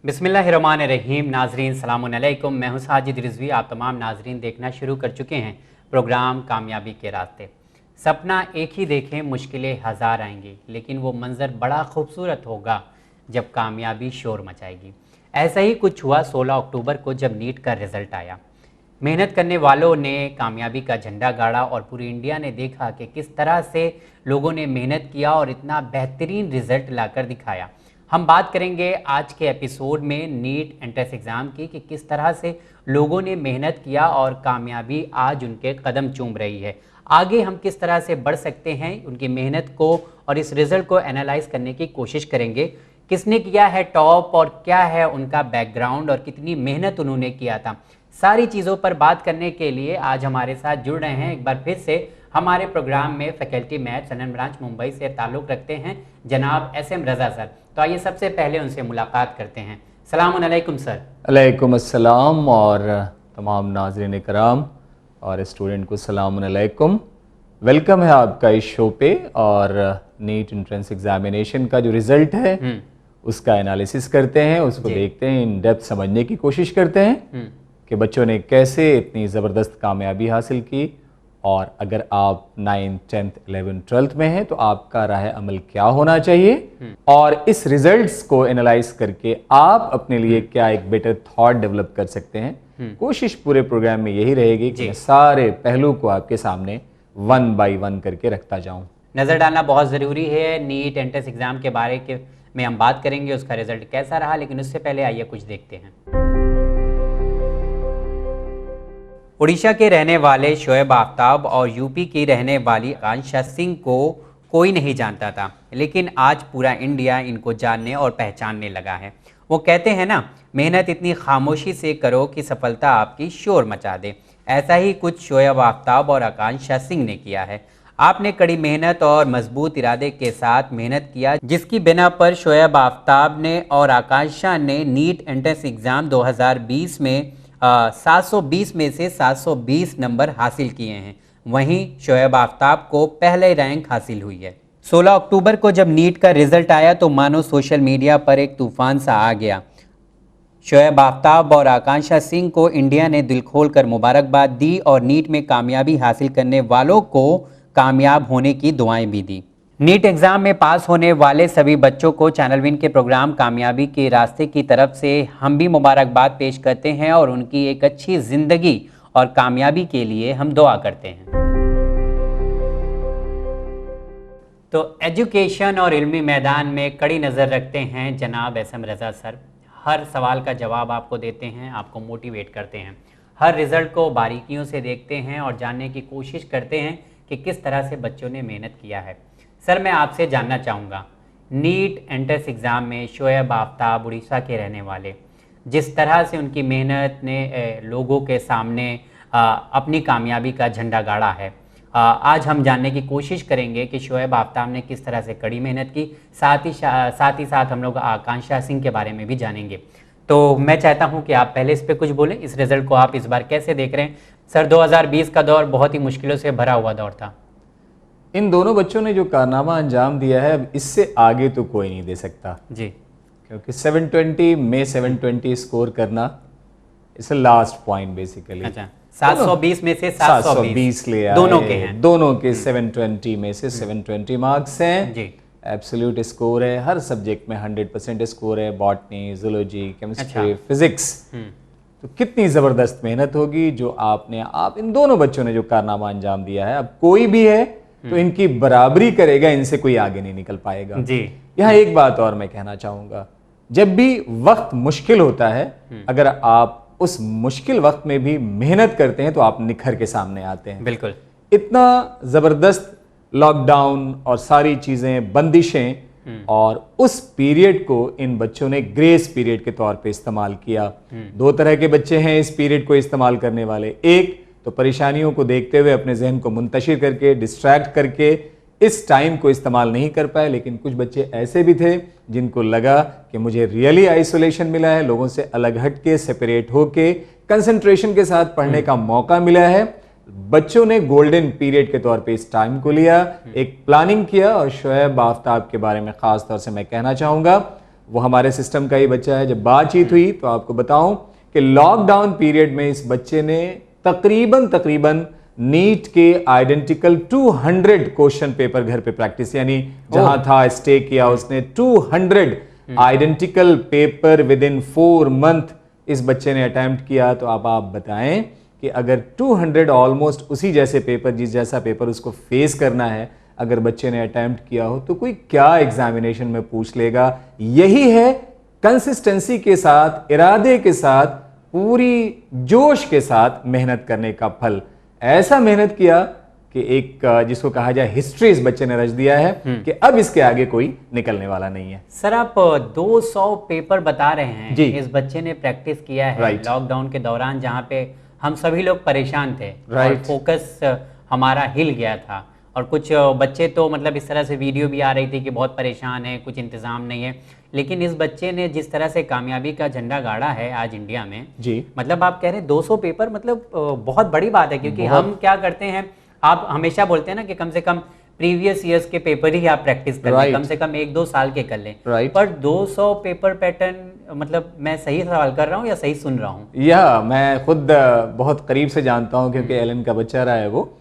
बिस्मिल्लाहिर्रहमानिर्रहीम। नाजरीन सलाम अलैकुम। मैं हूं साजिद रिजवी। आप तमाम नाजरीन देखना शुरू कर चुके हैं प्रोग्राम कामयाबी के रास्ते। सपना एक ही देखें, मुश्किलें हज़ार आएंगी, लेकिन वो मंज़र बड़ा खूबसूरत होगा जब कामयाबी शोर मचाएगी। ऐसा ही कुछ हुआ 16 अक्टूबर को जब नीट का रिज़ल्ट आया। मेहनत करने वालों ने कामयाबी का झंडा गाड़ा और पूरी इंडिया ने देखा कि किस तरह से लोगों ने मेहनत किया और इतना बेहतरीन रिज़ल्ट लाकर दिखाया। हम बात करेंगे आज के एपिसोड में नीट एंट्रेंस एग्ज़ाम की कि किस तरह से लोगों ने मेहनत किया और कामयाबी आज उनके कदम चूम रही है। आगे हम किस तरह से बढ़ सकते हैं, उनकी मेहनत को और इस रिज़ल्ट को एनालाइज करने की कोशिश करेंगे। किसने किया है टॉप और क्या है उनका बैकग्राउंड और कितनी मेहनत उन्होंने किया था, सारी चीज़ों पर बात करने के लिए आज हमारे साथ जुड़ रहे हैं एक बार फिर से हमारे प्रोग्राम में faculty maths London branch Mumbai से ताल्लुक़ रखते हैं जनाब SM रज़ा सर। तो आइए सबसे पहले उनसे मुलाकात करते हैं। सलाम अलैकुम सर। अलैकुम अस्सलाम और तमाम नाज़रीन कराम और स्टूडेंट को सलाम अलैकुम। वेलकम है आपका इस शो पे। और नीट एंट्रेंस एग्जामिनेशन का जो रिज़ल्ट है उसका एनालिसिस करते हैं, उसको देखते हैं, इन डेप्थ समझने की कोशिश करते हैं कि बच्चों ने कैसे इतनी ज़बरदस्त कामयाबी हासिल की। और अगर आप 9th 10th 11th 12th में हैं तो आपका राह अमल क्या होना चाहिए और इस रिजल्ट्स को एनालाइज करके आप अपने लिए क्या एक बेटर थॉट डेवलप कर सकते हैं। कोशिश पूरे प्रोग्राम में यही रहेगी कि मैं सारे पहलू को आपके सामने 1 by 1 करके रखता जाऊं। नज़र डालना बहुत ज़रूरी है। नीट एंट्रेंस एग्ज़ाम के बारे में हम बात करेंगे, उसका रिजल्ट कैसा रहा, लेकिन उससे पहले आइए कुछ देखते हैं। उड़ीसा के रहने वाले शोएब आफ्ताब और यूपी की रहने वाली आकांक्षा सिंह को कोई नहीं जानता था, लेकिन आज पूरा इंडिया इनको जानने और पहचानने लगा है। वो कहते हैं ना, मेहनत इतनी खामोशी से करो कि सफलता आपकी शोर मचा दे। ऐसा ही कुछ शोएब आफ्ताब और आकांक्षा सिंह ने किया है। आपने कड़ी मेहनत और मजबूत इरादे के साथ मेहनत किया, जिसकी बिना पर शोएब आफ्ताब ने और आकांक्षा ने नीट एंट्रेंस एग्ज़ाम 2020 में 720 में से 720 नंबर हासिल किए हैं। वहीं शोएब आफ्ताब को पहले रैंक हासिल हुई है। 16 अक्टूबर को जब नीट का रिजल्ट आया तो मानो सोशल मीडिया पर एक तूफान सा आ गया। शोएब आफ्ताब और आकांक्षा सिंह को इंडिया ने दिल खोल कर मुबारकबाद दी और नीट में कामयाबी हासिल करने वालों को कामयाब होने की दुआएं भी दी। नीट एग्ज़ाम में पास होने वाले सभी बच्चों को चैनल विन के प्रोग्राम कामयाबी के रास्ते की तरफ से हम भी मुबारकबाद पेश करते हैं और उनकी एक अच्छी ज़िंदगी और कामयाबी के लिए हम दुआ करते हैं। तो एजुकेशन और इल्मी मैदान में कड़ी नज़र रखते हैं जनाब SM रज़ा सर। हर सवाल का जवाब आपको देते हैं, आपको मोटिवेट करते हैं, हर रिज़ल्ट को बारीकियों से देखते हैं और जानने की कोशिश करते हैं कि किस तरह से बच्चों ने मेहनत किया है। सर, मैं आपसे जानना चाहूँगा, नीट एंट्रेंस एग्ज़ाम में शोएब आफ्ताब उड़ीसा के रहने वाले, जिस तरह से उनकी मेहनत ने लोगों के सामने अपनी कामयाबी का झंडा गाड़ा है, आज हम जानने की कोशिश करेंगे कि शोएब आफ्ताब ने किस तरह से कड़ी मेहनत की। साथ ही साथ हम लोग आकांक्षा सिंह के बारे में भी जानेंगे। तो मैं चाहता हूं कि आप पहले इस पर कुछ बोलें। इस रिज़ल्ट को आप इस बार कैसे देख रहे हैं? सर, 2020 का दौर बहुत ही मुश्किलों से भरा हुआ दौर था। इन दोनों बच्चों ने जो कारनामा अंजाम दिया है, अब इससे आगे तो कोई नहीं दे सकता जी, क्योंकि 720 में 720 स्कोर करना इट्स लास्ट पॉइंट बेसिकली। अच्छा, 720 में से 720 ले आए, दोनों के हैं, दोनों के 720 में से 720 मार्क्स हैं जी। एब्सोल्यूट स्कोर है, हर सब्जेक्ट में 100% स्कोर है, बॉटनी, जूलॉजी, केमिस्ट्री, फिजिक्स। तो कितनी ज़बरदस्त मेहनत होगी जो आप इन दोनों बच्चों ने जो कारनामा अंजाम दिया है, अब कोई भी है तो इनकी बराबरी करेगा, इनसे कोई आगे नहीं निकल पाएगा जी। यहाँ एक बात और मैं कहना चाहूँगा, जब भी वक्त मुश्किल होता है, अगर आप उस मुश्किल वक्त में भी मेहनत करते हैं तो आप निखर के सामने आते हैं। बिल्कुल। इतना ज़बरदस्त लॉकडाउन और सारी चीज़ें, बंदिशें, और उस पीरियड को इन बच्चों ने ग्रेस पीरियड के तौर पे इस्तेमाल किया। दो तरह के बच्चे हैं इस पीरियड को इस्तेमाल करने वाले। एक तो परेशानियों को देखते हुए अपने जहन को मुंतशिर करके, डिस्ट्रैक्ट करके इस टाइम को इस्तेमाल नहीं कर पाए, लेकिन कुछ बच्चे ऐसे भी थे जिनको लगा कि मुझे रियली आइसोलेशन मिला है, लोगों से अलग हट के, सेपरेट होके, कंसंट्रेशन के साथ पढ़ने का मौका मिला है। बच्चों ने गोल्डन पीरियड के तौर पे इस टाइम को लिया, एक प्लानिंग किया। और शोएब आफ्ताब के बारे में खास तौर से मैं कहना चाहूँगा, वो हमारे सिस्टम का ही बच्चा है। जब बातचीत हुई तो आपको बताऊं कि लॉकडाउन पीरियड में इस बच्चे ने तकरीबन नीट के आइडेंटिकल 200 क्वेश्चन पेपर घर पे प्रैक्टिस, यानी जहां था स्टे किया उसने, 200 identical paper with in 4 month इस बच्चे ने अटेम्प्ट किया। तो अब आप बताएं कि अगर 200 ऑलमोस्ट उसी जैसे पेपर, जिस जैसा पेपर उसको फेस करना है, अगर बच्चे ने अटेम्प्ट किया हो तो कोई क्या एग्जामिनेशन में पूछ लेगा। यही है कंसिस्टेंसी के साथ, इरादे के साथ, पूरी जोश के साथ मेहनत करने का फल। ऐसा मेहनत किया कि एक जिसको कहा जाए हिस्ट्री इस बच्चे ने रच दिया है कि अब इसके आगे कोई निकलने वाला नहीं है। सर, आप 200 पेपर बता रहे हैं जी। इस बच्चे ने प्रैक्टिस किया है राइट। लॉकडाउन के दौरान, जहां पे हम सभी लोग परेशान थे और राइट। फोकस हमारा हिल गया था। और कुछ बच्चे तो मतलब इस तरह से वीडियो भी आ रही थी कि बहुत परेशान है, कुछ इंतज़ाम नहीं है, लेकिन इस बच्चे ने जिस तरह से कामयाबी का झंडा गाड़ा है आज इंडिया में, जी। मतलब आप कह रहे हैं 200 पेपर, मतलब बहुत बड़ी बात है। क्योंकि हम क्या करते हैं, आप हमेशा बोलते हैं ना कि कम से कम प्रीवियस ईयर्स के पेपर ही आप प्रैक्टिस कर लें, Right. कम से कम 1-2 साल के कर लें। Right. पर 200 पेपर पैटर्न, मतलब मैं सही सवाल कर रहा हूँ या सही सुन रहा हूँ? यह मैं खुद बहुत करीब से जानता हूं क्योंकि एलन का बच्चा रहा है वो।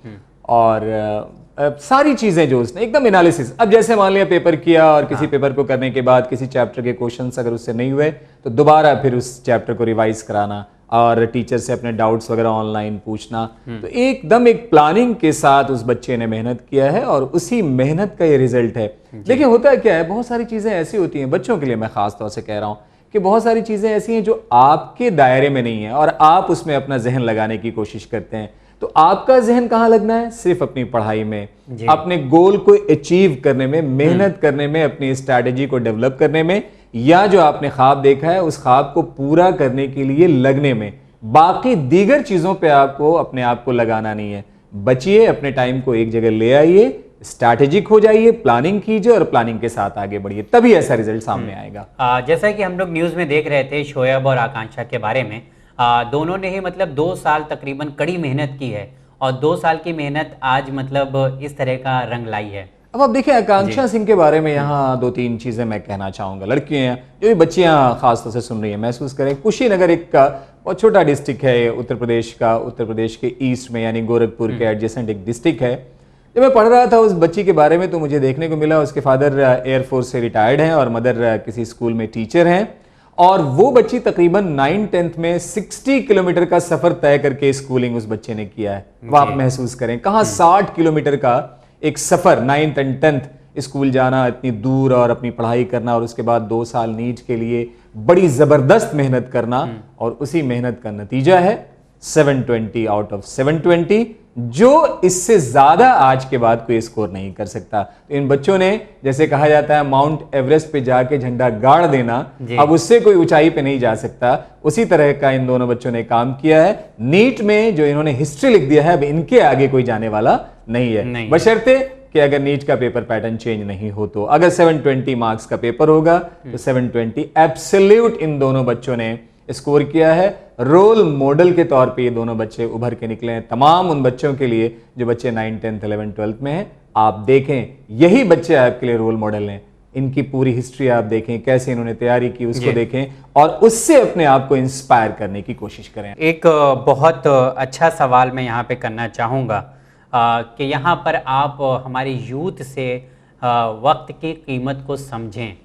और सारी चीजें जो उसने एकदम एनालिसिस, अब जैसे मान लिया पेपर किया और किसी पेपर को करने के बाद किसी चैप्टर के क्वेश्चंस अगर उससे नहीं हुए तो दोबारा फिर उस चैप्टर को रिवाइज कराना और टीचर से अपने डाउट्स वगैरह ऑनलाइन पूछना। तो एकदम एक प्लानिंग के साथ उस बच्चे ने मेहनत किया है और उसी मेहनत का ये रिजल्ट है। देखिए होता है क्या है, बहुत सारी चीजें ऐसी होती हैं, बच्चों के लिए मैं खास तौर से कह रहा हूं कि बहुत सारी चीजें ऐसी हैं जो आपके दायरे में नहीं है और आप उसमें अपना जहन लगाने की कोशिश करते हैं। तो आपका जहन कहां लगना है? सिर्फ अपनी पढ़ाई में, अपने गोल को अचीव करने में, मेहनत करने में, अपनी स्ट्रैटेजी को डेवलप करने में, या जो आपने ख्वाब देखा है उस ख्वाब को पूरा करने के लिए लगने में। बाकी दीगर चीजों पे आपको अपने आप को लगाना नहीं है। बचिए, अपने टाइम को एक जगह ले आइए, स्ट्रैटेजिक हो जाइए, प्लानिंग कीजिए और प्लानिंग के साथ आगे बढ़िए, तभी ऐसा रिजल्ट सामने आएगा। जैसा कि हम लोग न्यूज़ में देख रहे थे शोएब और आकांक्षा के बारे में, दोनों ने ही मतलब 2 साल तकरीबन कड़ी मेहनत की है और 2 साल की मेहनत आज मतलब इस तरह का रंग लाई है। अब आप देखिए आकांक्षा सिंह के बारे में यहाँ 2-3 चीजें मैं कहना चाहूंगा। लड़कियां जो भी बच्चियां खासतौर से सुन रही हैं, महसूस करें, कुशीनगर एक बहुत छोटा डिस्ट्रिक्ट है उत्तर प्रदेश का, उत्तर प्रदेश के ईस्ट में, यानी गोरखपुर के एडजेसेंट एक डिस्ट्रिक्ट है। जब मैं पढ़ रहा था उस बच्ची के बारे में तो मुझे देखने को मिला उसके फादर एयरफोर्स से रिटायर्ड हैं और मदर किसी स्कूल में टीचर हैं। और वो बच्ची तकरीबन 9th-10th में 60 किलोमीटर का सफर तय करके स्कूलिंग उस बच्चे ने किया है। अब आप महसूस करें, कहाँ 60 किलोमीटर का एक सफर, 9th and 10th स्कूल जाना, इतनी दूर और अपनी पढ़ाई करना और उसके बाद 2 साल नीट के लिए बड़ी जबरदस्त मेहनत करना और उसी मेहनत का नतीजा है 720 आउट ऑफ 720, जो इससे ज्यादा आज के बाद कोई स्कोर नहीं कर सकता। तो इन बच्चों ने, जैसे कहा जाता है, माउंट एवरेस्ट पे जाके झंडा गाड़ देना, अब उससे कोई ऊंचाई पे नहीं जा सकता। उसी तरह का इन दोनों बच्चों ने काम किया है। नीट में जो इन्होंने हिस्ट्री लिख दिया है, अब इनके आगे कोई जाने वाला नहीं है, बशर्ते कि अगर नीट का पेपर पैटर्न चेंज नहीं हो तो। अगर 720 मार्क्स का पेपर होगा तो 720 एब्सोल्यूट इन दोनों बच्चों ने स्कोर किया है। रोल मॉडल के तौर पे ये दोनों बच्चे उभर के निकले हैं तमाम उन बच्चों के लिए जो बच्चे 9th, 10th, 11th, 12th में हैं। आप देखें, यही बच्चे आपके लिए रोल मॉडल हैं। इनकी पूरी हिस्ट्री आप देखें, कैसे इन्होंने तैयारी की उसको देखें और उससे अपने आप को इंस्पायर करने की कोशिश करें। एक बहुत अच्छा सवाल मैं यहाँ पे करना चाहूँगा कि यहाँ पर आप हमारी यूथ से वक्त की कीमत को समझें,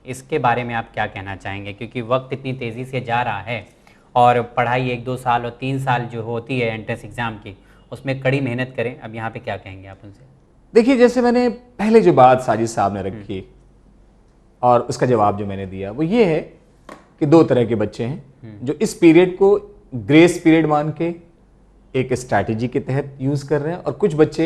इसके बारे में आप क्या कहना चाहेंगे? क्योंकि वक्त इतनी तेज़ी से जा रहा है और पढ़ाई 1-2 साल और 3 साल जो होती है एंट्रेंस एग्ज़ाम की, उसमें कड़ी मेहनत करें। अब यहाँ पे क्या कहेंगे आप उनसे? देखिए, जैसे मैंने पहले जो बात साजिद साहब ने रखी और उसका जवाब जो मैंने दिया वो ये है कि 2 तरह के बच्चे हैं जो इस पीरियड को ग्रेस पीरियड मान के एक स्ट्रैटेजी के तहत यूज़ कर रहे हैं, और कुछ बच्चे,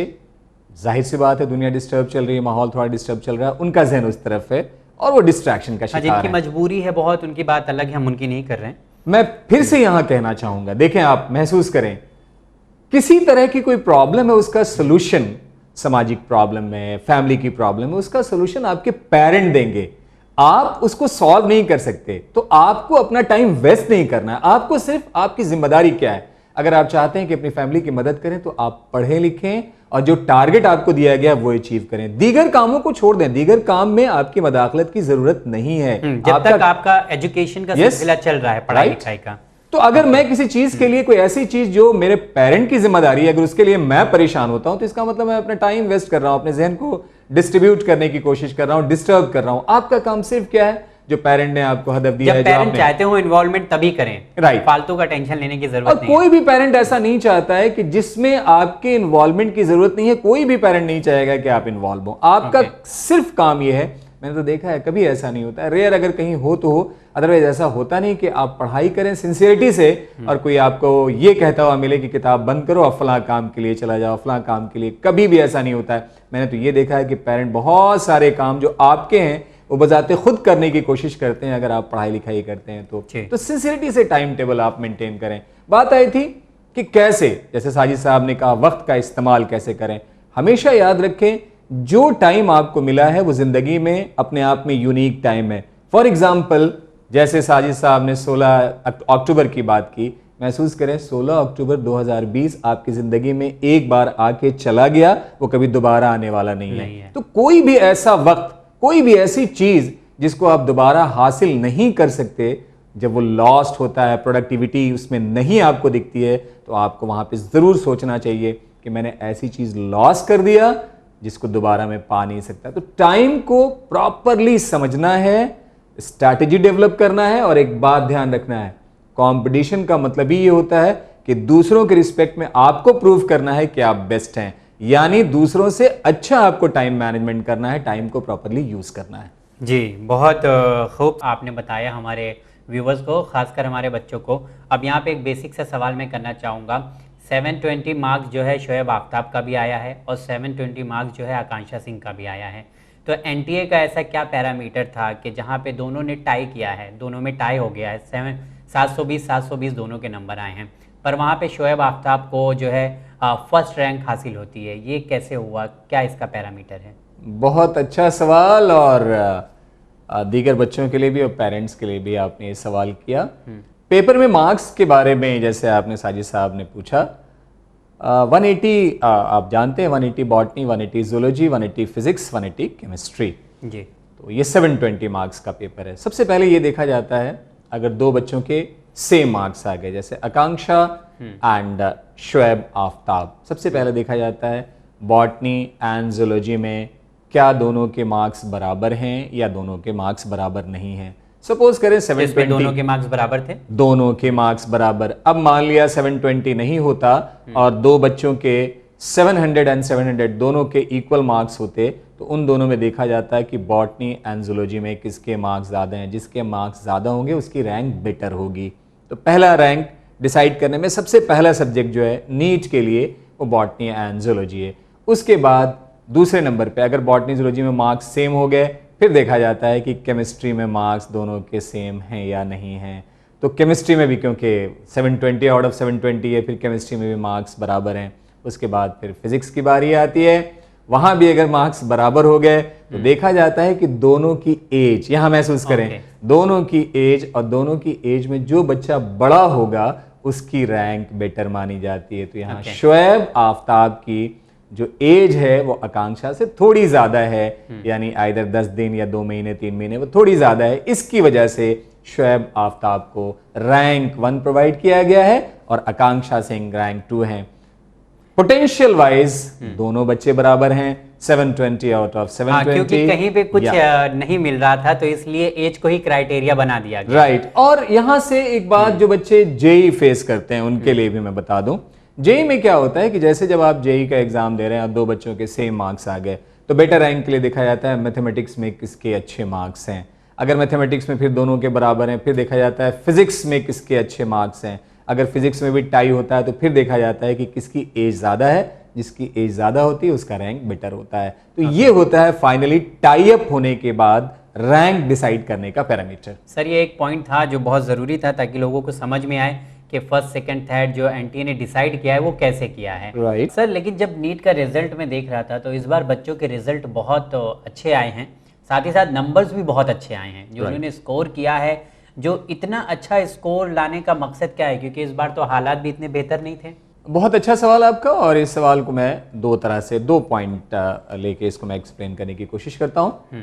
जाहिर सी बात है, दुनिया डिस्टर्ब चल रही है, माहौल थोड़ा डिस्टर्ब चल रहा है, उनका जहन उस तरफ है और वो डिस्ट्रैक्शन का शिकार है। जिनकी मजबूरी है बहुत, उनकी बात अलग है, हम उनकी नहीं कर रहे हैं। मैं फिर से यहां कहना चाहूंगा, देखें, आप महसूस करें, किसी तरह की कोई प्रॉब्लम है, उसका सोल्यूशन, सामाजिक प्रॉब्लम है, फैमिली की प्रॉब्लम है, उसका सोल्यूशन आपके पेरेंट देंगे। आप उसको सॉल्व नहीं कर सकते तो आपको अपना टाइम वेस्ट नहीं करना है। आपको सिर्फ, आपकी जिम्मेदारी क्या है, अगर आप चाहते हैं कि अपनी फैमिली की मदद करें तो आप पढ़ें लिखें और जो टारगेट आपको दिया गया वो अचीव करें। दीगर कामों को छोड़ दें, दीगर काम में आपकी मदाखलत की जरूरत नहीं है। जब तक आपका एजुकेशन का सिलसिला चल रहा है, पढ़ाई लिखाई का। तो अगर मैं किसी चीज के लिए, कोई ऐसी चीज जो मेरे पेरेंट की जिम्मेदारी है, अगर उसके लिए मैं परेशान होता हूं तो इसका मतलब मैं अपना टाइम वेस्ट कर रहा हूं, अपने जहन को डिस्ट्रीब्यूट करने की कोशिश कर रहा हूं, डिस्टर्ब कर रहा हूं। आपका काम सिर्फ क्या है, जो पेरेंट ने आपको हदफ दिया है, जब पेरेंट चाहते हो इन्वॉल्वमेंट तभी करें, राइट, फालतू का टेंशन लेने की जरूरत नहीं। कोई भी पेरेंट ऐसा नहीं चाहता है कि जिसमें आपके इन्वॉल्वमेंट की जरूरत नहीं है। कोई भी पेरेंट नहीं चाहेगा कि आप इन्वॉल्व हो। आपका सिर्फ काम यह है, मैंने तो देखा है कभी ऐसा नहीं होता है, रेयर अगर कहीं हो तो हो, अदरवाइज ऐसा होता नहीं कि आप पढ़ाई करें सिंसियरिटी से और कोई आपको ये कहता हुआ मिले कि किताब बंद करो और फलां काम के लिए चला जाओ, फलां काम के लिए। कभी भी ऐसा नहीं होता है। मैंने तो ये देखा है कि पेरेंट बहुत सारे काम जो आपके हैं वो बजाते खुद करने की कोशिश करते हैं अगर आप पढ़ाई लिखाई करते हैं तो सिंसियरिटी से टाइम टेबल आप मेंटेन करें। बात आई थी कि कैसे, जैसे साजिद साहब ने कहा वक्त का इस्तेमाल कैसे करें। हमेशा याद रखें जो टाइम आपको मिला है वो जिंदगी में अपने आप में यूनिक टाइम है। फॉर एग्जाम्पल, जैसे साजिद साहब ने 16 अक्टूबर की बात की, महसूस करें 16 अक्टूबर 2020 आपकी जिंदगी में एक बार आके चला गया, वो कभी दोबारा आने वाला नहीं है। तो कोई भी ऐसा वक्त, कोई भी ऐसी चीज जिसको आप दोबारा हासिल नहीं कर सकते, जब वो लॉस्ट होता है, प्रोडक्टिविटी उसमें नहीं आपको दिखती है, तो आपको वहां पे जरूर सोचना चाहिए कि मैंने ऐसी चीज लॉस कर दिया जिसको दोबारा मैं पा नहीं सकता। तो टाइम को प्रॉपरली समझना है, स्ट्रैटेजी डेवलप करना है और एक बात ध्यान रखना है, कंपटीशन का मतलब ही ये होता है कि दूसरों के रिस्पेक्ट में आपको प्रूव करना है कि आप बेस्ट हैं, यानी दूसरों से अच्छा आपको टाइम मैनेजमेंट करना है, टाइम को प्रॉपरली यूज करना है। जी, बहुत खूब आपने बताया हमारे व्यूवर्स को, खासकर हमारे बच्चों को। अब यहाँ पे एक बेसिक सा सवाल मैं करना चाहूँगा। 720 मार्क्स जो है शोएब आफ्ताब का भी आया है और 720 मार्क्स जो है आकांक्षा सिंह का भी आया है। तो एनटीए का ऐसा क्या पैरामीटर था कि जहाँ पे दोनों ने टाई किया है, दोनों में टाई हो गया है, 720 दोनों के नंबर आए हैं, पर वहाँ पे शोएब आफ्ताब को जो है फर्स्ट रैंक हासिल होती है। ये कैसे हुआ, क्या इसका पैरामीटर है? बहुत अच्छा सवाल, और दीगर बच्चों के लिए भी और पेरेंट्स के लिए भी आपने ये सवाल किया। पेपर में मार्क्स के बारे में जैसे आपने साजिद साहब ने पूछा, 180 आप जानते हैं, 180 बॉटनी, 180 जूलॉजी, 180 फिजिक्स, 180 केमिस्ट्री जी। तो ये 720 मार्क्स का पेपर है। सबसे पहले ये देखा जाता है अगर दो बच्चों के सेम मार्क्स आ गए, जैसे आकांक्षा एंड शोएब आफ्ताब, सबसे पहले देखा जाता है बॉटनी एंड जूलॉजी में क्या दोनों के मार्क्स बराबर हैं या दोनों के मार्क्स बराबर नहीं हैं। सपोज करें 720, दोनों के मार्क्स बराबर थे, दोनों के मार्क्स बराबर। अब मान लिया 720 नहीं होता और दो बच्चों के 700 एंड 700 दोनों के इक्वल मार्क्स होते, तो उन दोनों में देखा जाता है कि बॉटनी एंड जूलॉजी में किसके मार्क्स ज़्यादा हैं। जिसके मार्क्स ज़्यादा होंगे उसकी रैंक बेटर होगी। तो पहला रैंक डिसाइड करने में सबसे पहला सब्जेक्ट जो है नीट के लिए वो बॉटनी एंड जूलॉजी है। उसके बाद दूसरे नंबर पे अगर बॉटनी जूलॉजी में मार्क्स सेम हो गए, फिर देखा जाता है कि केमिस्ट्री में मार्क्स दोनों के सेम हैं या नहीं हैं। तो केमिस्ट्री में भी क्योंकि 720 आउट ऑफ 720 है, फिर केमिस्ट्री में भी मार्क्स बराबर हैं। उसके बाद फिर फिजिक्स की बारी आती है, वहां भी अगर मार्क्स बराबर हो गए तो देखा जाता है कि दोनों की एज, यहां महसूस करें दोनों की एज, और दोनों की एज में जो बच्चा बड़ा होगा उसकी रैंक बेटर मानी जाती है। तो यहाँ शोएब आफ्ताब की जो एज है वो आकांक्षा से थोड़ी ज्यादा है, यानी आइदर 10 दिन या 2 महीने 3 महीने वो थोड़ी ज्यादा है। इसकी वजह से शोएब आफ्ताब को रैंक 1 प्रोवाइड किया गया है और आकांक्षा सिंह रैंक 2 हैं। पोटेंशियल वाइज दोनों बच्चे बराबर हैं, 720 आउट ऑफ 720। क्योंकि कहीं पे कुछ नहीं मिल रहा था तो इसलिए एज को ही क्राइटेरिया बना दिया गया। राइट। और यहां से एक बात जो बच्चे जेई फेस करते हैं उनके लिए भी मैं बता दूं, जेई में क्या होता है कि जैसे जब आप जेई का एग्जाम दे रहे हैं, दो बच्चों के सेम मार्क्स आ गए, तो बेटर रैंक के लिए देखा जाता है मैथमेटिक्स में किसके अच्छे मार्क्स हैं। अगर मैथमेटिक्स में फिर दोनों के बराबर हैं, फिर देखा जाता है फिजिक्स में किसके अच्छे मार्क्स हैं। अगर फिजिक्स में भी टाई होता है तो फिर देखा जाता है कि किसकी एज ज्यादा है, जिसकी एज ज्यादा होती है उसका रैंक बेटर होता है। तो ये होता है फाइनली टाई अप होने के बाद रैंक डिसाइड करने का पैरामीटर। सर ये एक पॉइंट था जो बहुत जरूरी था ताकि लोगों को समझ में आए कि फर्स्ट सेकंड थर्ड जो एनटीए ने डिसाइड किया है वो कैसे किया है। राइट सर, लेकिन जब नीट का रिजल्ट में देख रहा था तो इस बार बच्चों के रिजल्ट बहुत अच्छे आए हैं, साथ ही साथ नंबर्स भी बहुत अच्छे आए हैं। जो उन्होंने स्कोर किया है जो इतना अच्छा स्कोर लाने का मकसद क्या है, क्योंकि इस बार तो हालात भी इतने बेहतर नहीं थे। बहुत अच्छा सवाल आपका, और इस सवाल को मैं दो तरह से 2 पॉइंट लेके इसको मैं एक्सप्लेन करने की कोशिश करता हूँ।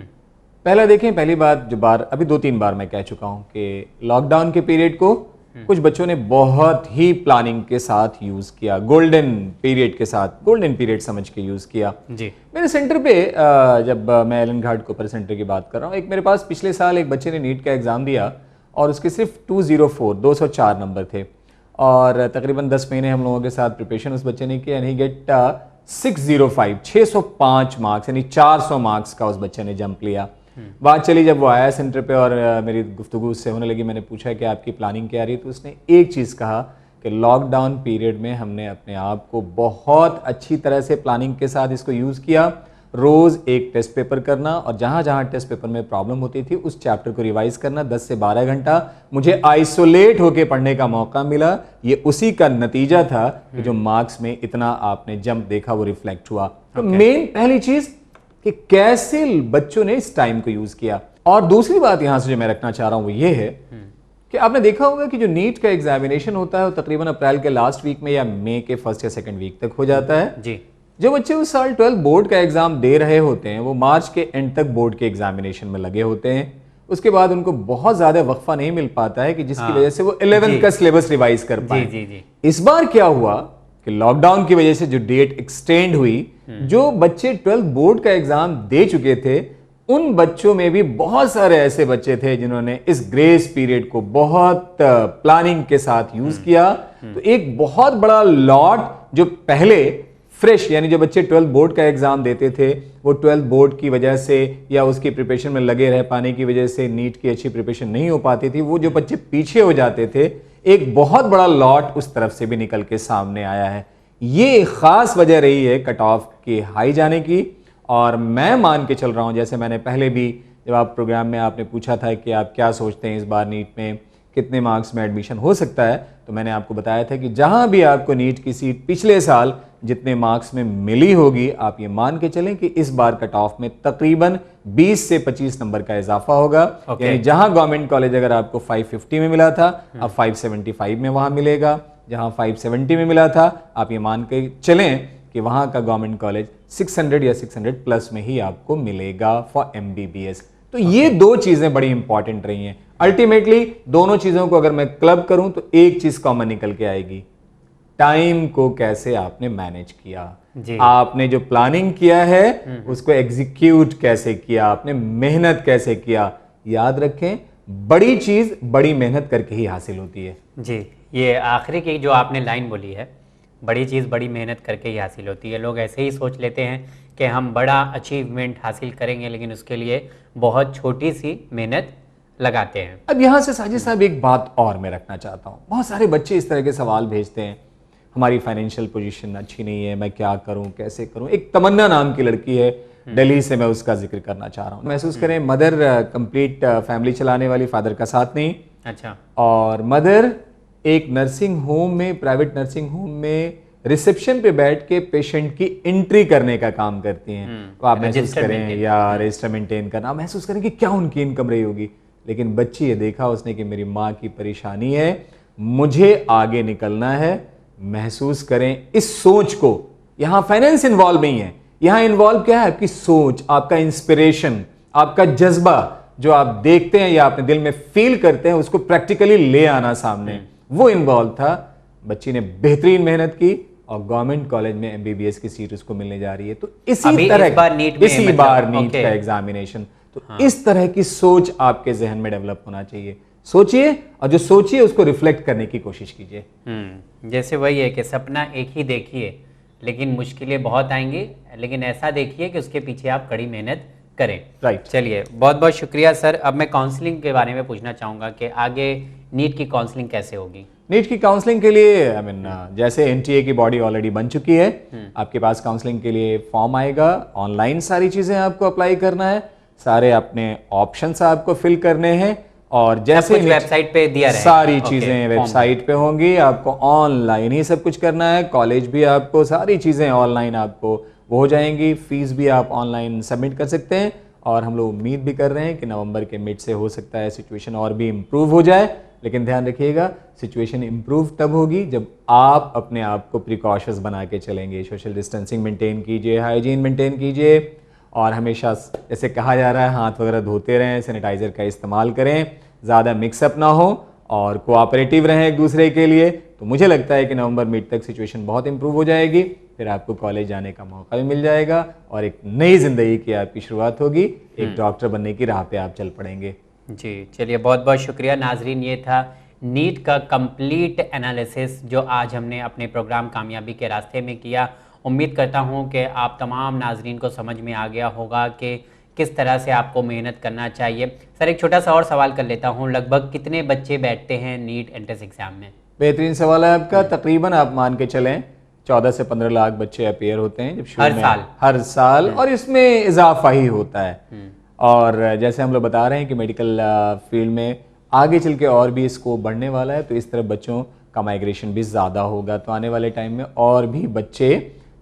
पहला देखें, पहली बात जो बार अभी 2-3 बार मैं कह चुका हूँ कि लॉकडाउन के पीरियड को कुछ बच्चों ने बहुत ही प्लानिंग के साथ यूज किया, गोल्डन पीरियड के साथ, गोल्डन पीरियड समझ के यूज किया जी। मेरे सेंटर पे। जब मैं एलन घाट कोपर सेंटर की बात कर रहा हूँ, एक मेरे पास पिछले साल एक बच्चे ने नीट का एग्जाम दिया और उसके सिर्फ 204 नंबर थे, और तकरीबन 10 महीने हम लोगों के साथ प्रिपरेशन उस बच्चे ने किया, एंड ही गेट 605 मार्क्स, यानी 400 मार्क्स का उस बच्चे ने जंप लिया। बात चली जब वो आया सेंटर पे और मेरी गुफ्तगू उससे होने लगी, मैंने पूछा कि आपकी प्लानिंग क्या रही, तो उसने एक चीज़ कहा कि लॉकडाउन पीरियड में हमने अपने आप को बहुत अच्छी तरह से प्लानिंग के साथ इसको यूज़ किया। रोज़ एक टेस्ट पेपर करना, और जहाँ जहाँ टेस्ट पेपर में प्रॉब्लम होती थी उस चैप्टर को रिवाइज करना 10 से 12 घंटा। मुझे आइसोलेट होकर पढ़ने का मौका मिला, ये उसी का नतीजा था कि जो मार्क्स में इतना आपने जंप देखा वो रिफ्लेक्ट हुआ। तो मेन पहली चीज़ कि कैसे बच्चों ने इस टाइम को यूज किया। और दूसरी बात यहां से जो मैं रखना चाह रहा हूं वो ये है कि आपने देखा होगा कि जो नीट का एग्जामिनेशन होता है वो तकरीबन अप्रैल के लास्ट वीक में या मई के फर्स्ट या सेकंड वीक तक हो जाता है जी। जो बच्चे उस साल 12 बोर्ड का एग्जाम दे रहे होते हैं वो मार्च के एंड तक बोर्ड के एग्जामिनेशन में लगे होते हैं। उसके बाद उनको बहुत ज्यादा वक्फा नहीं मिल पाता है कि जिसकी वजह से वो 11th का सिलेबस रिवाइज कर पाए। जी जी। इस बार क्या हुआ कि लॉकडाउन की वजह से जो डेट एक्सटेंड हुई, जो बच्चे 12th बोर्ड का एग्जाम दे चुके थे उन बच्चों में भी बहुत सारे ऐसे बच्चे थे जिन्होंने इस ग्रेस पीरियड को बहुत प्लानिंग के साथ यूज किया। तो एक बहुत बड़ा लॉट जो पहले फ्रेश, यानी जो बच्चे 12th बोर्ड का एग्जाम देते थे वो 12th बोर्ड की वजह से या उसकी प्रिपरेशन में लगे रह पाने की वजह से नीट की अच्छी प्रिपरेशन नहीं हो पाती थी, वो जो बच्चे पीछे हो जाते थे, एक बहुत बड़ा लॉट उस तरफ से भी निकल के सामने आया है। ये खास वजह रही है कट ऑफ के हाई जाने की। और मैं मान के चल रहा हूं, जैसे मैंने पहले भी जब आप प्रोग्राम में आपने पूछा था कि आप क्या सोचते हैं इस बार नीट में कितने मार्क्स में एडमिशन हो सकता है, तो मैंने आपको बताया था कि जहां भी आपको नीट की सीट पिछले साल जितने मार्क्स में मिली होगी, आप ये मान के चलें कि इस बार कट ऑफ में तकरीबन 20 से 25 नंबर का इजाफा होगा। यानी जहां गवर्नमेंट कॉलेज अगर आपको 550 में मिला था, अब 575 में वहां मिलेगा। जहां 570 में मिला था, आप ये मान के चलें कि वहां का गवर्नमेंट कॉलेज 600 या 600 प्लस में ही आपको मिलेगा फॉर MBBS। तो ये दो चीजें बड़ी इंपॉर्टेंट रही हैं। अल्टीमेटली दोनों चीजों को अगर मैं क्लब करूं तो एक चीज कॉमन निकल के आएगी, टाइम को कैसे आपने मैनेज किया, आपने जो प्लानिंग किया है उसको एग्जीक्यूट कैसे किया, आपने मेहनत कैसे किया। याद रखें, बड़ी चीज बड़ी मेहनत करके ही हासिल होती है। जी, ये आखिरी की जो आपने लाइन बोली है, बड़ी चीज़ बड़ी मेहनत करके ही हासिल होती है। लोग ऐसे ही सोच लेते हैं कि हम बड़ा अचीवमेंट हासिल करेंगे, लेकिन उसके लिए बहुत छोटी सी मेहनत लगाते हैं। अब यहाँ से साजिद साहब एक बात और मैं रखना चाहता हूँ। बहुत सारे बच्चे इस तरह के सवाल भेजते हैं, हमारी फाइनेंशियल पोजीशन अच्छी नहीं है, मैं क्या करूँ, कैसे करूँ। एक तमन्ना नाम की लड़की है दिल्ली से, मैं उसका जिक्र करना चाह रहा हूँ। महसूस करें, मदर कंप्लीट फैमिली चलाने वाली, फादर का साथ नहीं। अच्छा। और मदर एक नर्सिंग होम में, प्राइवेट नर्सिंग होम में रिसेप्शन पे बैठ के पेशेंट की एंट्री करने का काम करती हैं। तो आप महसूस करें, या रजिस्टर मेंटेन करना, महसूस करें कि क्या उनकी इनकम रही होगी। लेकिन बच्ची ये देखा उसने कि मेरी माँ की परेशानी है, मुझे आगे निकलना है। महसूस करें इस सोच को, यहां फाइनेंस इन्वॉल्व नहीं है, यहां इन्वॉल्व क्या है, आपकी सोच, आपका इंस्पिरेशन, आपका जज्बा, जो आप देखते हैं या अपने दिल में फील करते हैं, उसको प्रैक्टिकली ले आना सामने, वो इन्वॉल्व था। बच्ची ने बेहतरीन मेहनत की और गवर्नमेंट कॉलेज में MBBS की सीट उसको मिलने जा रही है। तो इसी बार नीट का एग्जामिनेशन, तो इस तरह की सोच आपके जहन में डेवलप होना चाहिए। सोचिए, और जो सोचिए उसको रिफ्लेक्ट करने की कोशिश कीजिए। जैसे वही है कि सपना एक ही देखिए, लेकिन मुश्किलें बहुत आएंगी, लेकिन ऐसा देखिए कि उसके पीछे आप कड़ी मेहनत करें। राइट। चलिए, बहुत बहुत शुक्रिया सर। अब मैं काउंसलिंग के बारे में पूछना चाहूँगा कि आगे नीट की काउंसलिंग कैसे होगी। नीट की काउंसलिंग के लिए जैसे NTA की बॉडी ऑलरेडी बन चुकी है, आपके पास काउंसलिंग के लिए फॉर्म आएगा। ऑनलाइन सारी चीज़ें आपको अप्लाई करना है, सारे अपने ऑप्शंस आपको फिल करने हैं, और जैसे वेबसाइट पे दिया रहेगा, सारी चीजें वेबसाइट पे होंगी। आपको ऑनलाइन ही सब कुछ करना है। कॉलेज भी आपको सारी चीजें ऑनलाइन आपको वो हो जाएंगी। फीस भी आप ऑनलाइन सबमिट कर सकते हैं। और हम लोग उम्मीद भी कर रहे हैं कि नवंबर के मिड से हो सकता है सिचुएशन और भी इम्प्रूव हो जाए। लेकिन ध्यान रखिएगा, सिचुएशन इम्प्रूव तब होगी जब आप अपने आप को प्रिकॉशंस बना के चलेंगे। सोशल डिस्टेंसिंग मेंटेन कीजिए, हाइजीन मेंटेन कीजिए और हमेशा जैसे कहा जा रहा है हाथ वगैरह धोते रहें, सैनिटाइज़र का इस्तेमाल करें, ज़्यादा मिक्सअप ना हो और कोऑपरेटिव रहें एक दूसरे के लिए। तो मुझे लगता है कि नवंबर मिड तक सिचुएशन बहुत इंप्रूव हो जाएगी, फिर आपको कॉलेज जाने का मौका भी मिल जाएगा और एक नई ज़िंदगी की आपकी शुरुआत होगी। एक डॉक्टर बनने की राह पे आप चल पड़ेंगे। जी चलिए, बहुत बहुत शुक्रिया नाजरीन। ये था नीट का कंप्लीट एनालिसिस जो आज हमने अपने प्रोग्राम कामयाबी के रास्ते में किया। उम्मीद करता हूँ कि आप तमाम नाजरीन को समझ में आ गया होगा कि किस तरह से आपको मेहनत करना चाहिए। सर एक छोटा सा और सवाल कर लेता हूँ, लगभग कितने बच्चे बैठते हैं नीट एंट्रेंस एग्जाम में? बेहतरीन सवाल है आपका। तकरीबन आप मान के चलें 14 से 15 लाख बच्चे अपेयर होते हैं जब शुरू में हर साल और इसमें इजाफा ही होता है। और जैसे हम लोग बता रहे हैं कि मेडिकल फील्ड में आगे चल के और भी स्कोप बढ़ने वाला है, तो इस तरफ बच्चों का माइग्रेशन भी ज़्यादा होगा। तो आने वाले टाइम में और भी बच्चे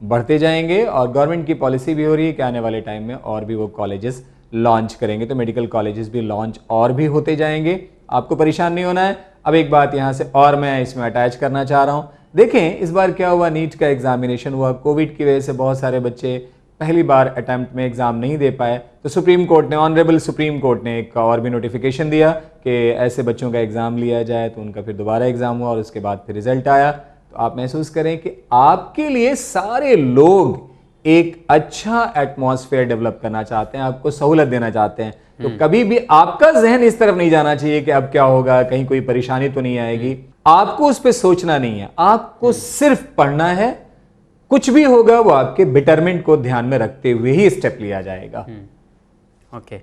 बढ़ते जाएंगे और गवर्नमेंट की पॉलिसी भी हो रही है कि आने वाले टाइम में और भी वो कॉलेजेस लॉन्च करेंगे, तो मेडिकल कॉलेजेस भी लॉन्च और भी होते जाएंगे। आपको परेशान नहीं होना है। अब एक बात यहाँ से और मैं इसमें अटैच करना चाह रहा हूँ। देखें इस बार क्या हुआ, नीट का एग्जामिनेशन हुआ, कोविड की वजह से बहुत सारे बच्चे पहली बार अटेम्प्ट में एग्जाम नहीं दे पाए, तो सुप्रीम कोर्ट ने, ऑनरेबल सुप्रीम कोर्ट ने एक और भी नोटिफिकेशन दिया कि ऐसे बच्चों का एग्जाम लिया जाए। तो उनका फिर दोबारा एग्जाम हुआ और उसके बाद फिर रिजल्ट आया। तो आप महसूस करें कि आपके लिए सारे लोग एक अच्छा एटमॉस्फेयर डेवलप करना चाहते हैं, आपको सहूलत देना चाहते हैं। तो कभी भी आपका जहन इस तरफ नहीं जाना चाहिए कि अब क्या होगा, कहीं कोई परेशानी तो नहीं आएगी। आपको उस पर सोचना नहीं है, आपको सिर्फ पढ़ना है। कुछ भी होगा वो आपके बेटरमेंट को ध्यान में रखते हुए ही स्टेप लिया जाएगा। ओके,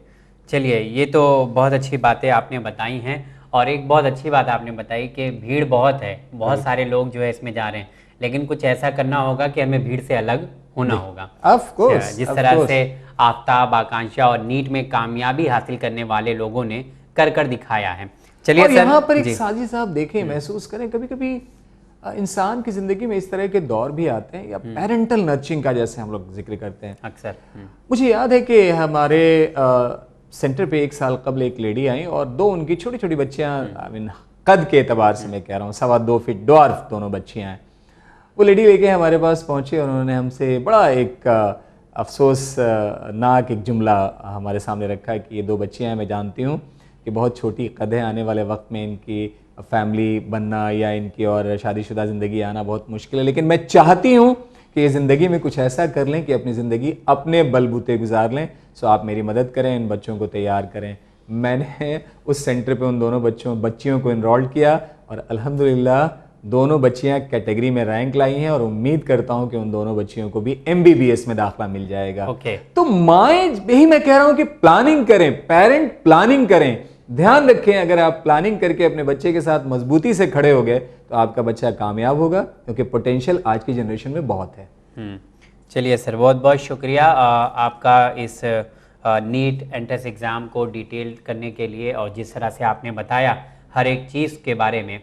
चलिए ये तो बहुत अच्छी बातें आपने बताई हैं। और एक बहुत अच्छी बात आपने बताई कि भीड़ बहुत है, बहुत सारे लोग जो है इसमें जा रहे हैं, लेकिन कुछ ऐसा करना होगा कि हमें भीड़ से अलग होना होगा। ऑफ कोर्स, जिस तरह से आफ्ताब, आकांक्षा और नीट में कामयाबी हासिल करने वाले लोगों ने कर दिखाया है। चलिए और सर, यहाँ पर एक साजिश आप देखें, महसूस करें, कभी कभी इंसान की जिंदगी में इस तरह के दौर भी आते हैं, या पेरेंटल नर्चरिंग का जैसे हम लोग जिक्र करते हैं अक्सर। मुझे याद है कि हमारे सेंटर पे एक साल कबल एक लेडी आई और दो उनकी छोटी छोटी बच्चियां, आई मीन कद के एतबार से मैं कह रहा हूँ 2.25 फीट ड्वार्फ दोनों बच्चियां हैं। वो लेडी लेके हमारे पास पहुंचे और उन्होंने हमसे बड़ा एक अफसोस नाक एक जुमला हमारे सामने रखा कि ये दो बच्चियां हैं, मैं जानती हूँ कि बहुत छोटी कद है, आने वाले वक्त में इनकी फैमिली बनना या इनकी और शादीशुदा ज़िंदगी आना बहुत मुश्किल है, लेकिन मैं चाहती हूँ कि ये ज़िंदगी में कुछ ऐसा कर लें कि अपनी ज़िंदगी अपने बलबूते गुजार लें। सो आप मेरी मदद करें, इन बच्चों को तैयार करें। मैंने उस सेंटर पे उन दोनों बच्चियों को इनरोल किया और अल्हम्दुलिल्लाह दोनों बच्चियां कैटेगरी में रैंक लाई हैं और उम्मीद करता हूं कि उन दोनों बच्चियों को भी MBBS में दाखिला मिल जाएगा। तो माएँ, यही मैं कह रहा हूं कि प्लानिंग करें, पेरेंट प्लानिंग करें। ध्यान रखें, अगर आप प्लानिंग करके अपने बच्चे के साथ मजबूती से खड़े हो गए तो आपका बच्चा कामयाब होगा, क्योंकि पोटेंशियल आज की जनरेशन में बहुत है। चलिए सर, बहुत बहुत शुक्रिया आपका इस नीट एंट्रेंस एग्ज़ाम को डिटेल करने के लिए, और जिस तरह से आपने बताया हर एक चीज़ के बारे में,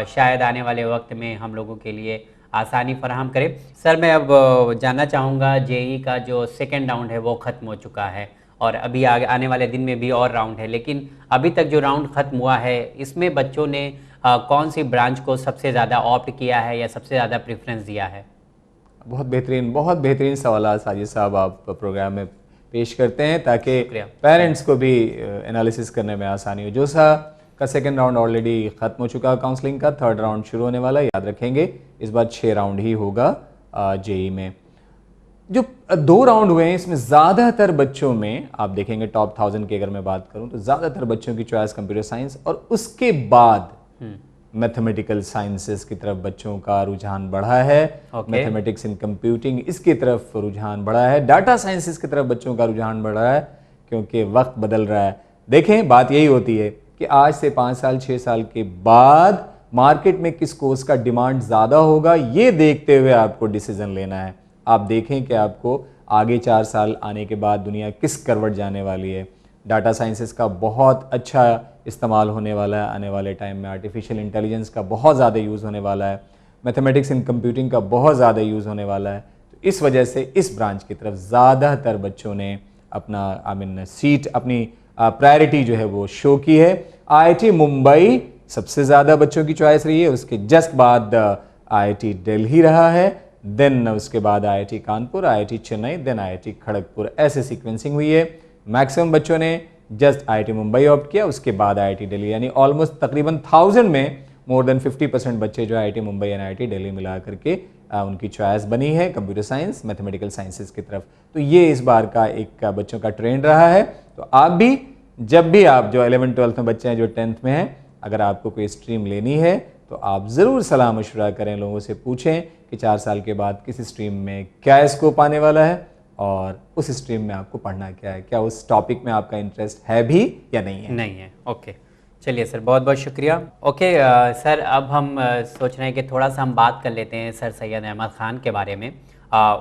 शायद आने वाले वक्त में हम लोगों के लिए आसानी फराहम करे। सर मैं अब जानना चाहूँगा, जेई का जो सेकेंड राउंड है वो ख़त्म हो चुका है और अभी आने वाले दिन में भी और राउंड है, लेकिन अभी तक जो राउंड ख़त्म हुआ है इसमें बच्चों ने कौन सी ब्रांच को सबसे ज़्यादा ऑप्ट किया है या सबसे ज़्यादा प्रेफरेंस दिया है? बहुत बेहतरीन सवाल साजिद साहब आप प्रोग्राम में पेश करते हैं ताकि पेरेंट्स को भी एनालिसिस करने में आसानी हो। जोसा का सेकेंड राउंड ऑलरेडी ख़त्म हो चुका काउंसलिंग का, थर्ड राउंड शुरू होने वाला है। याद रखेंगे इस बार 6 राउंड ही होगा जेई में। जो 2 राउंड हुए हैं इसमें ज़्यादातर बच्चों में आप देखेंगे टॉप 1000 की अगर मैं बात करूं तो ज़्यादातर बच्चों की चॉइस कंप्यूटर साइंस और उसके बाद मैथमेटिकल साइंसेस की तरफ बच्चों का रुझान बढ़ा है। मैथमेटिक्स इन कंप्यूटिंग इसकी तरफ रुझान बढ़ा है। डाटा साइंसेस की तरफ बच्चों का रुझान बढ़ रहा है, क्योंकि वक्त बदल रहा है। देखें बात यही होती है कि आज से 5 साल 6 साल के बाद मार्केट में किस कोर्स का डिमांड ज़्यादा होगा, ये देखते हुए आपको डिसीजन लेना है। आप देखें कि आपको आगे 4 साल आने के बाद दुनिया किस करवट जाने वाली है। डाटा साइंसेस का बहुत अच्छा इस्तेमाल होने वाला है आने वाले टाइम में। आर्टिफिशियल इंटेलिजेंस का बहुत ज़्यादा यूज़ होने वाला है। मैथमेटिक्स इन कंप्यूटिंग का बहुत ज़्यादा यूज़ होने वाला है। तो इस वजह से इस ब्रांच की तरफ ज़्यादातर बच्चों ने अपना सीट, अपनी प्रायोरिटी जो है वो शो की है। आईआईटी मुंबई सबसे ज़्यादा बच्चों की चॉइस रही है, उसके जस्ट बाद आईआईटी दिल्ली रहा है, देन उसके बाद IIT Kanpur, IIT Chennai, then IIT Kharagpur, ऐसे सीक्वेंसिंग हुई है। मैक्सिमम बच्चों ने जस्ट आईआईटी मुंबई ऑप्ट किया, उसके बाद आईआईटी दिल्ली, यानी ऑलमोस्ट तकरीबन 1000 में मोर देन 50% बच्चे जो आईआईटी मुंबई और आईआईटी दिल्ली मिला करके उनकी चॉइस बनी है कंप्यूटर साइंस, मैथमेटिकल साइंसेज की तरफ। तो ये इस बार का एक बच्चों का ट्रेंड रहा है। तो आप भी, जब भी आप जो 11th 12th में बच्चे हैं, जो 10th में हैं, अगर आपको कोई स्ट्रीम लेनी है तो आप ज़रूर सलाह मशवरा करें, लोगों से पूछें कि 4 साल के बाद किस स्ट्रीम में क्या स्कोप आने वाला है और उस स्ट्रीम में आपको पढ़ना क्या है, क्या उस टॉपिक में आपका इंटरेस्ट है भी या नहीं है। नहीं है। ओके, चलिए सर, बहुत बहुत शुक्रिया। ओके सर, अब हम सोच रहे हैं कि थोड़ा सा हम बात कर लेते हैं सर सैयद अहमद ख़ान के बारे में।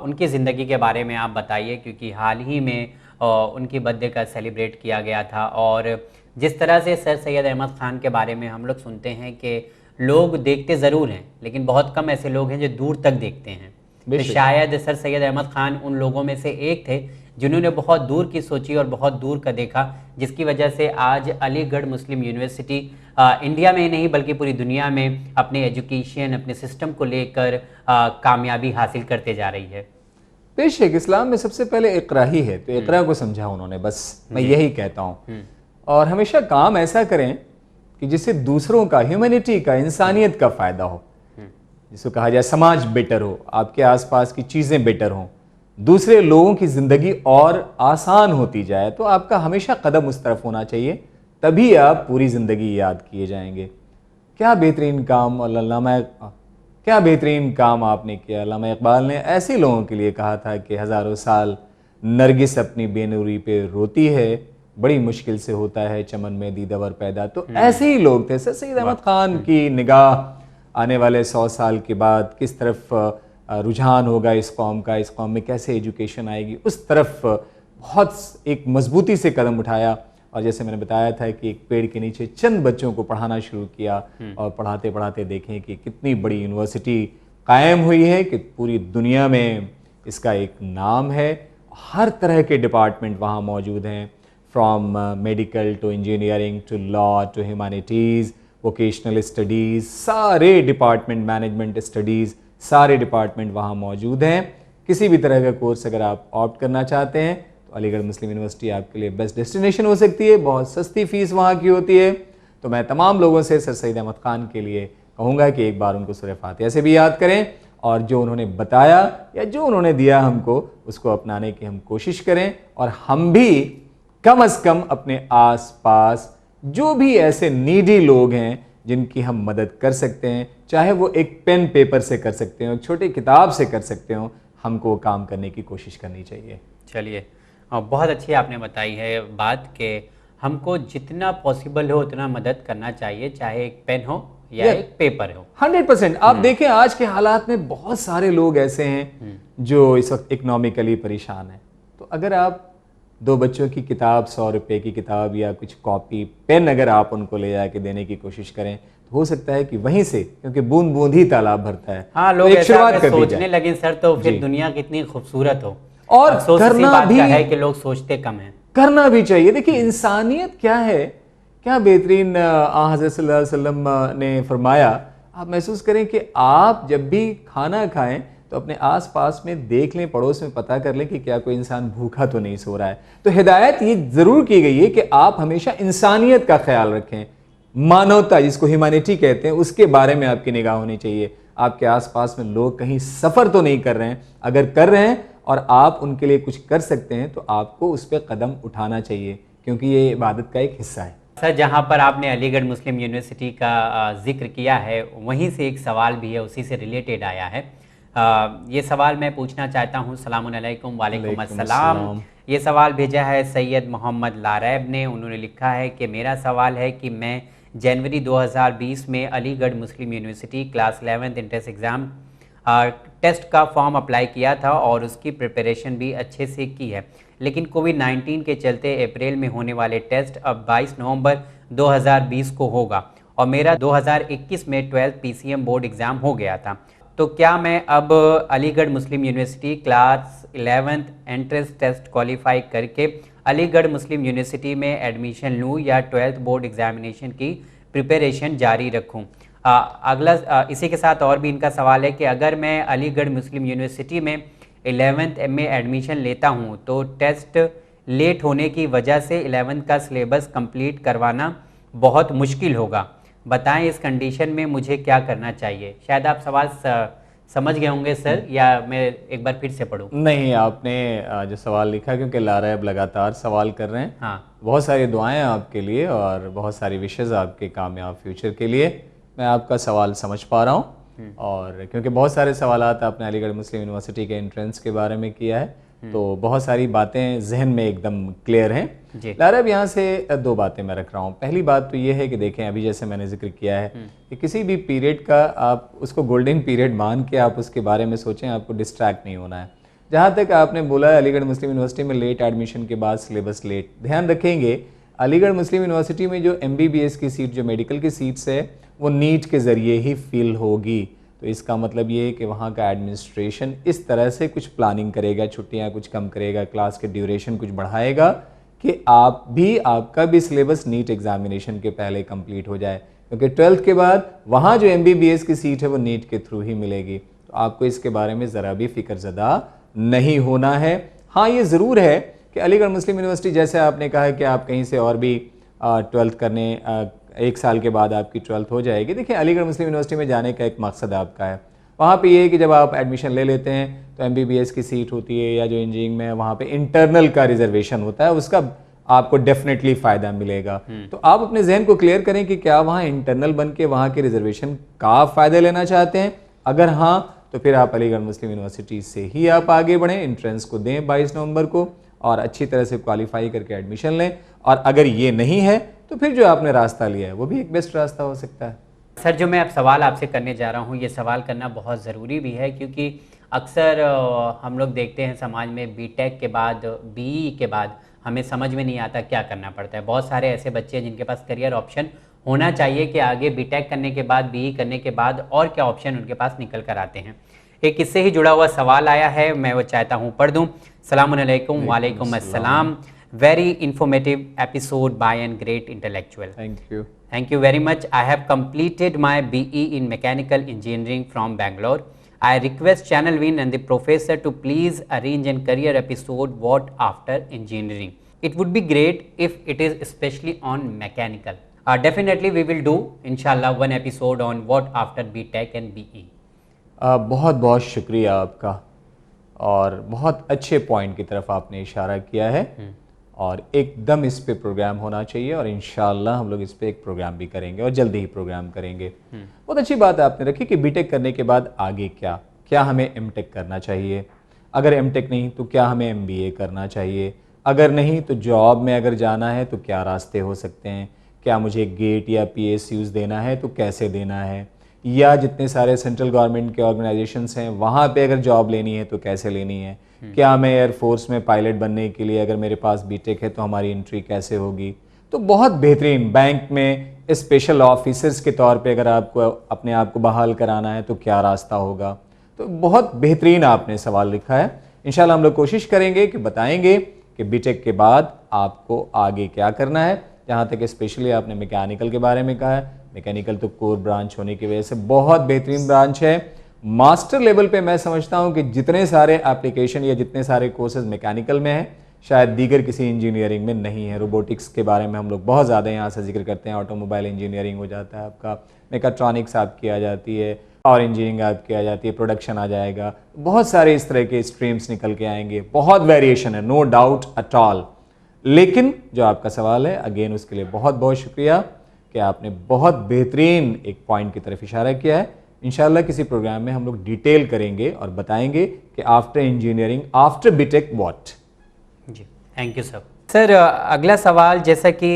उनकी ज़िंदगी के बारे में आप बताइए, क्योंकि हाल ही में उनकी बर्थडे का सेलिब्रेट किया गया था, और जिस तरह से सर सैयद अहमद ख़ान के बारे में हम लोग सुनते हैं कि लोग देखते ज़रूर हैं, लेकिन बहुत कम ऐसे लोग हैं जो दूर तक देखते हैं। तो शायद सर सैयद अहमद ख़ान उन लोगों में से एक थे जिन्होंने बहुत दूर की सोची और बहुत दूर का देखा, जिसकी वजह से आज अलीगढ़ मुस्लिम यूनिवर्सिटी इंडिया में ही नहीं बल्कि पूरी दुनिया में अपने एजुकेशन, अपने सिस्टम को लेकर कामयाबी हासिल करते जा रही है। बेशक इस्लाम में सबसे पहले इक़रा ही है, तो इक़रा को समझा उन्होंने, बस मैं यही कहता हूँ। और हमेशा काम ऐसा करें कि जिससे दूसरों का, ह्यूमैनिटी का, इंसानियत का फ़ायदा हो, जिसको कहा जाए समाज बेटर हो, आपके आसपास की चीज़ें बेटर हों, दूसरे लोगों की ज़िंदगी और आसान होती जाए, तो आपका हमेशा कदम उस तरफ होना चाहिए, तभी आप पूरी ज़िंदगी याद किए जाएंगे। क्या बेहतरीन काम, क्या बेहतरीन काम आपने किया। अल्लामा इकबाल ने ऐसे लोगों के लिए कहा था कि हज़ारों साल नरगिस अपनी बेनूरी पे रोती है, बड़ी मुश्किल से होता है चमन में दीदावर पैदा। तो ऐसे ही लोग थे। सर सैयद अहमद ख़ान की निगाह आने वाले 100 साल के बाद किस तरफ रुझान होगा इस कौम का, इस कौम में कैसे एजुकेशन आएगी, उस तरफ बहुत एक मजबूती से कदम उठाया। और जैसे मैंने बताया था कि एक पेड़ के नीचे चंद बच्चों को पढ़ाना शुरू किया, और पढ़ाते पढ़ाते देखें कि कितनी बड़ी यूनिवर्सिटी कायम हुई है, कि पूरी दुनिया में इसका एक नाम है। हर तरह के डिपार्टमेंट वहाँ मौजूद हैं, from medical to engineering to law to humanities, vocational studies, सारे डिपार्टमेंट, मैनेजमेंट स्टडीज़, सारे डिपार्टमेंट वहाँ मौजूद हैं। किसी भी तरह का कोर्स अगर आप ऑप्ट करना चाहते हैं तो अलीगढ़ मुस्लिम यूनिवर्सिटी आपके लिए बेस्ट डेस्टिनेशन हो सकती है। बहुत सस्ती फ़ीस वहाँ की होती है। तो मैं तमाम लोगों से सर सैयद अहमद ख़ान के लिए कहूँगा कि एक बार उनको सूरह फातिहा से भी याद करें, और जो उन्होंने बताया या जो उन्होंने दिया हमको, उसको अपनाने की हम कोशिश करें। और हम भी कम अज़ कम अपने आस पास जो भी ऐसे नीडी लोग हैं जिनकी हम मदद कर सकते हैं, चाहे वो एक पेन पेपर से कर सकते हो, एक छोटी किताब से कर सकते हो, हमको वो काम करने की कोशिश करनी चाहिए। चलिए, बहुत अच्छी आपने बताई है बात कि हमको जितना पॉसिबल हो उतना मदद करना चाहिए, चाहे एक पेन हो या एक पेपर हो। 100%। आप देखें आज के हालात में बहुत सारे लोग ऐसे हैं जो इस वक्त इकोनॉमिकली परेशान हैं। तो अगर आप 2 बच्चों की किताब, 100 रुपये की किताब या कुछ कॉपी, पेन अगर आप उनको ले जाके देने की कोशिश करें, तो हो सकता है कि वहीं से, क्योंकि बूंद बूंद ही तालाब भरता है। हाँ, लोग ऐसा सोचने लगे सर, तो फिर दुनिया कितनी खूबसूरत हो। और करना भी है कि लोग सोचते कम हैं, करना भी चाहिए। देखिए इंसानियत क्या है, क्या बेहतरीन हज़रत सल्लल्लाहु अलैहि वसल्लम ने फरमाया। आप महसूस करें कि आप जब भी खाना खाएं तो अपने आसपास में देख लें, पड़ोस में पता कर लें कि क्या कोई इंसान भूखा तो नहीं सो रहा है। तो हिदायत ये ज़रूर की गई है कि आप हमेशा इंसानियत का ख्याल रखें, मानवता जिसको ह्यूमैनिटी कहते हैं, उसके बारे में आपकी निगाह होनी चाहिए। आपके आसपास में लोग कहीं सफ़र तो नहीं कर रहे हैं, अगर कर रहे हैं और आप उनके लिए कुछ कर सकते हैं तो आपको उस पर कदम उठाना चाहिए, क्योंकि ये इबादत का एक हिस्सा है। सर, जहाँ पर आपने अलीगढ़ मुस्लिम यूनिवर्सिटी का जिक्र किया है, वहीं से एक सवाल भी है, उसी से रिलेटेड आया है। ये सवाल मैं पूछना चाहता हूँ। सलामुन अलैकुम। वालेकुम अस्सलाम। ये सवाल भेजा है सैयद मोहम्मद लारैब ने। उन्होंने लिखा है कि मेरा सवाल है कि मैं जनवरी 2020 में Aligarh Muslim University class 11th entrance exam test का फॉर्म अप्लाई किया था और उसकी प्रिपरेशन भी अच्छे से की है, लेकिन कोविड-19 के चलते अप्रैल में होने वाले टेस्ट अब 22 नवंबर 2020 को होगा और मेरा 2021 में 12th PCM बोर्ड एग्ज़ाम हो गया था। तो क्या मैं अब Aligarh Muslim University class 11th entrance test qualify करके अलीगढ़ मुस्लिम यूनिवर्सिटी में एडमिशन लूँ या 12th बोर्ड एग्जामिनेशन की प्रिपरेशन जारी रखूँ? इसी के साथ और भी इनका सवाल है कि अगर मैं अलीगढ़ मुस्लिम यूनिवर्सिटी में 11th में एडमिशन लेता हूँ तो टेस्ट लेट होने की वजह से 11th का सिलेबस कंप्लीट करवाना बहुत मुश्किल होगा। बताएं इस कंडीशन में मुझे क्या करना चाहिए। शायद आप सवाल समझ गए होंगे सर, या मैं एक बार फिर से पढ़ूं? नहीं, आपने जो सवाल लिखा, क्योंकि लारा अब लगातार सवाल कर रहे हैं। हाँ, बहुत सारी दुआएं आपके लिए और बहुत सारी विशेज़ आपके कामयाब फ्यूचर के लिए। मैं आपका सवाल समझ पा रहा हूँ, और क्योंकि बहुत सारे सवालात आपने अलीगढ़ मुस्लिम यूनिवर्सिटी के एंट्रेंस के बारे में किया है, तो बहुत सारी बातें जहन में एकदम क्लियर हैं। लारा, अब यहाँ से दो बातें मैं रख रहा हूँ। पहली बात तो ये है कि देखें, अभी जैसे मैंने जिक्र किया है कि किसी भी पीरियड का आप उसको गोल्डन पीरियड मान के आप उसके बारे में सोचें, आपको डिस्ट्रैक्ट नहीं होना है। जहाँ तक आपने बोला है अलीगढ़ मुस्लिम यूनिवर्सिटी में लेट एडमिशन के बाद सिलेबस लेट, ध्यान रखेंगे अलीगढ़ मुस्लिम यूनिवर्सिटी में जो MBBS की सीट, जो मेडिकल की सीट्स है, वो नीट के ज़रिए ही फिल होगी। तो इसका मतलब ये है कि वहाँ का एडमिनिस्ट्रेशन इस तरह से कुछ प्लानिंग करेगा, छुट्टियाँ कुछ कम करेगा, क्लास के ड्यूरेशन कुछ बढ़ाएगा कि आपका भी सिलेबस नीट एग्जामिनेशन के पहले कंप्लीट हो जाए, क्योंकि 12th के बाद वहाँ जो MBBS की सीट है वो नीट के थ्रू ही मिलेगी। तो आपको इसके बारे में ज़रा भी फ़िक्रज़दा नहीं होना है। हाँ, ये ज़रूर है कि अलीगढ़ मुस्लिम यूनिवर्सिटी, जैसे आपने कहा है कि आप कहीं से और भी 12th करने, एक साल के बाद आपकी 12th हो जाएगी। देखिए, अलीगढ़ मुस्लिम यूनिवर्सिटी में जाने का एक मकसद आपका है। वहाँ पे ये है कि जब आप एडमिशन ले लेते हैं तो MBBS की सीट होती है या जो इंजीनियरिंग में वहाँ पे इंटरनल का रिजर्वेशन होता है, उसका आपको डेफिनेटली फ़ायदा मिलेगा। तो आप अपने जहन को क्लियर करें कि क्या वहाँ इंटरनल बन के वहाँ के रिजर्वेशन का फ़ायदा लेना चाहते हैं। अगर हाँ, तो फिर आप अलीगढ़ मुस्लिम यूनिवर्सिटी से ही आप आगे बढ़ें, एंट्रेंस को दें 22 नवंबर को और अच्छी तरह से क्वालिफाई करके एडमिशन लें। और अगर ये नहीं है तो फिर जो आपने रास्ता लिया है वो भी एक बेस्ट रास्ता हो सकता है। सर, जो मैं अब सवाल आपसे करने जा रहा हूँ, ये सवाल करना बहुत ज़रूरी भी है, क्योंकि अक्सर हम लोग देखते हैं समाज में बीटेक के बाद, BE के बाद हमें समझ में नहीं आता क्या करना पड़ता है। बहुत सारे ऐसे बच्चे हैं जिनके पास करियर ऑप्शन होना चाहिए कि आगे बीटेक करने के बाद, BE करने के बाद और क्या ऑप्शन उनके पास निकल कर आते हैं। एक इससे ही जुड़ा हुआ सवाल आया है, मैं वो चाहता हूँ पढ़ दूँ। सलामुअलैकुम। वालेकुम अस्सलाम। Very informative episode by a great intellectual. Thank you. Thank you very much. I have completed my BE in Mechanical Engineering from Bangalore. I request Channel Win and the professor to please arrange a career episode what after engineering. It would be great if it is especially on mechanical. Definitely we will do inshallah one episode on what after BTech and BE. बहुत बहुत शुक्रिया आपका, और बहुत अच्छे point की तरफ आपने इशारा किया है, और एकदम इस पे प्रोग्राम होना चाहिए, और इंशाल्लाह हम लोग इस पे एक प्रोग्राम भी करेंगे और जल्दी ही प्रोग्राम करेंगे। बहुत अच्छी बात आपने रखी कि बीटेक करने के बाद आगे क्या हमें एमटेक करना चाहिए, अगर एमटेक नहीं तो क्या हमें एमबीए करना चाहिए, अगर नहीं तो जॉब में अगर जाना है तो क्या रास्ते हो सकते हैं, क्या मुझे गेट या PSUs देना है तो कैसे देना है, या जितने सारे सेंट्रल गवर्नमेंट के ऑर्गेनाइजेशंस हैं वहाँ पे अगर जॉब लेनी है तो कैसे लेनी है, क्या मैं एयरफोर्स में पायलट बनने के लिए अगर मेरे पास बीटेक है तो हमारी एंट्री कैसे होगी। तो बहुत बेहतरीन, बैंक में स्पेशल ऑफिसर्स के तौर पे अगर आपको अपने आप को बहाल कराना है तो क्या रास्ता होगा। तो बहुत बेहतरीन आपने सवाल लिखा है। इंशाल्लाह हम लोग कोशिश करेंगे कि बताएंगे कि बीटेक के बाद आपको आगे क्या करना है। जहाँ तक स्पेशली आपने मैकेनिकल के बारे में कहा है, मैकेनिकल तो कोर ब्रांच होने की वजह से बहुत बेहतरीन ब्रांच है। मास्टर लेवल पे मैं समझता हूँ कि जितने सारे एप्लीकेशन या जितने सारे कोर्सेज मैकेनिकल में हैं शायद दीगर किसी इंजीनियरिंग में नहीं है। रोबोटिक्स के बारे में हम लोग बहुत ज़्यादा यहाँ से जिक्र करते हैं, ऑटोमोबाइल इंजीनियरिंग हो जाता है आपका, मेकाट्रॉनिक्स आपकी आ जाती है, और इंजीनियरिंग आपकी आ जाती है, प्रोडक्शन आ जाएगा, बहुत सारे इस तरह के स्ट्रीम्स निकल के आएंगे, बहुत वेरिएशन है, नो डाउट एट ऑल। लेकिन जो आपका सवाल है अगेन उसके लिए बहुत बहुत शुक्रिया कि आपने बहुत बेहतरीन एक पॉइंट की तरफ इशारा किया है। इंशाल्लाह किसी प्रोग्राम में हम लोग डिटेल करेंगे और बताएंगे कि after engineering, after BTech what. जी, थैंक यू सर। सर, अगला सवाल, जैसा कि